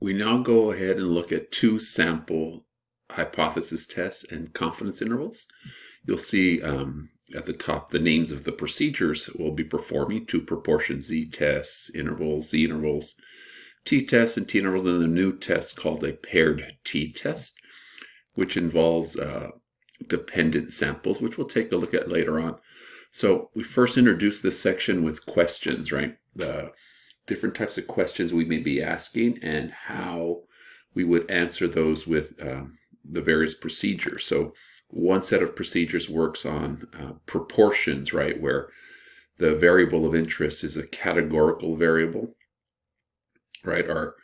We now go ahead and look at two sample hypothesis tests and confidence intervals. You'll see at the top the names of the procedures we'll be performing: two proportion z-tests, intervals, z-intervals, t-tests, and t-intervals, and the new test called a paired t-test, which involves dependent samples, which we'll take a look at later on. So we first introduce this section with questions, right? The different types of questions we may be asking and how we would answer those with the various procedures. So one set of procedures works on proportions, right, where the variable of interest is a categorical variable, right? Are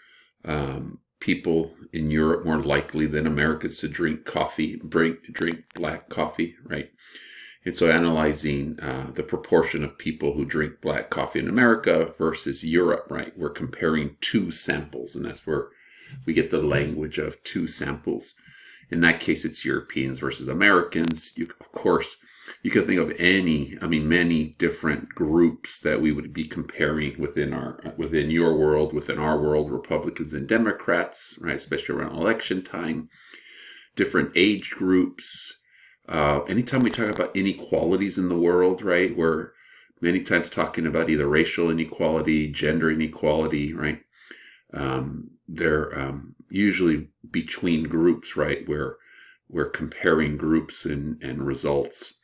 people in Europe more likely than Americans to drink coffee, drink black coffee, right? And so analyzing the proportion of people who drink black coffee in America versus Europe, right? We're comparing two samples, and that's where we get the language of two samples. In that case, it's Europeans versus Americans. Of course, you can think of many different groups that we would be comparing within your world, within our world, Republicans and Democrats, right? Especially around election time, different age groups. Anytime we talk about inequalities in the world, right, we're many times talking about either racial inequality, gender inequality, right? They're usually between groups, right, where we're comparing groups and results.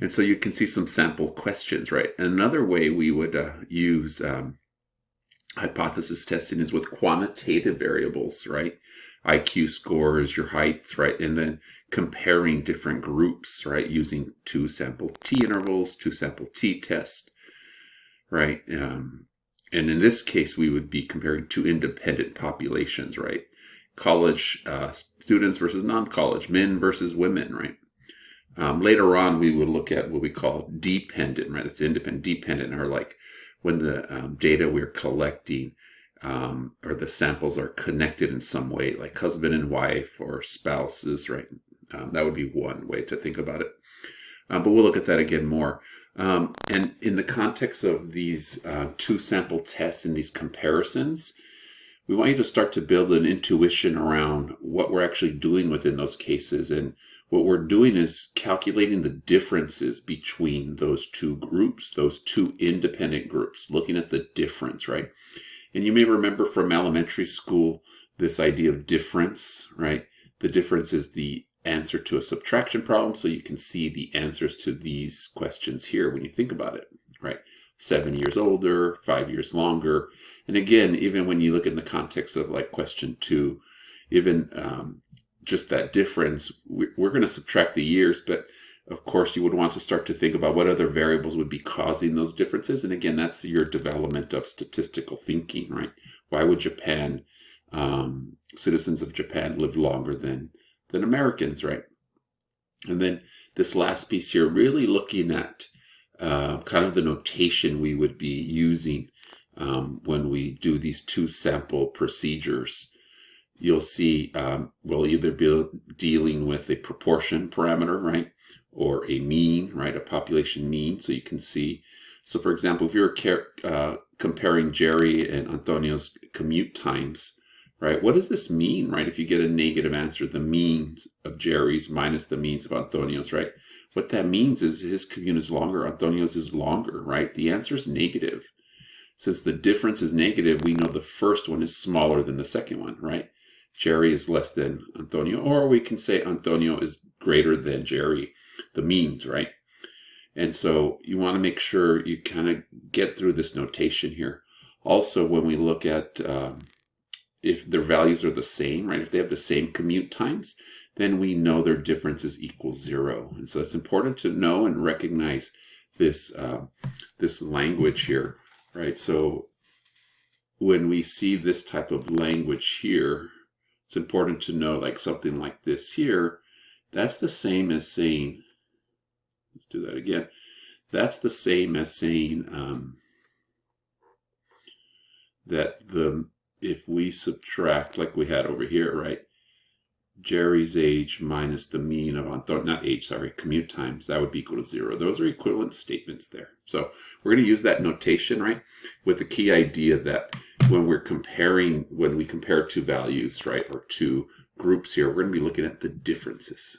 And so you can see some sample questions, right? Another way we would use hypothesis testing is with quantitative variables, right? IQ scores, your heights, right? And then comparing different groups, right? Using two sample t-intervals, two sample t-test, right? And in this case, we would be comparing two independent populations, right? College students versus non-college, men versus women, right? Later on, we would look at what we call dependent, right? That's independent. Dependent are like when the data we're collecting or the samples are connected in some way, like husband and wife or spouses, right? That would be one way to think about it. But we'll look at that again more. And in the context of these two sample tests and these comparisons, we want you to start to build an intuition around what we're actually doing within those cases. And what we're doing is calculating the differences between those two groups, those two independent groups, looking at the difference, right? And you may remember from elementary school this idea of difference, right? The difference is the answer to a subtraction problem, so you can see the answers to these questions here when you think about it, right? 7 years older, 5 years longer. And again, even when you look in the context of like question 2, even just that difference, we're going to subtract the years, but of course you would want to start to think about what other variables would be causing those differences. And again, that's your development of statistical thinking, right? Why would citizens of Japan live longer than Americans, right? And then this last piece here, really looking at kind of the notation we would be using when we do these two sample procedures. You'll see we'll either be dealing with a proportion parameter, right? Or a mean, right? A population mean. So you can see, so for example, if you're comparing Jerry and Antonio's commute times, right? What does this mean, right? If you get a negative answer, the means of Jerry's minus the means of Antonio's, right? What that means is his commute is longer, Antonio's is longer, right? The answer is negative. Since the difference is negative, we know the first one is smaller than the second one, right? Jerry is less than Antonio, or we can say Antonio is greater than Jerry, the means, right? And so you want to make sure you kind of get through this notation here. Also, when we look at if their values are the same, right? If they have the same commute times, then we know their differences equal 0. And so it's important to know and recognize this this language here, right? So when we see this type of language here, it's important to know like something like this here, that's the same as saying, let's do that again. That's the same as saying that if we subtract, like we had over here, right? Jerry's age minus the mean of not age, sorry, commute times, that would be equal to 0. Those are equivalent statements there. So we're going to use that notation, right, with the key idea that when we compare two values, right, or two groups here, we're going to be looking at the differences.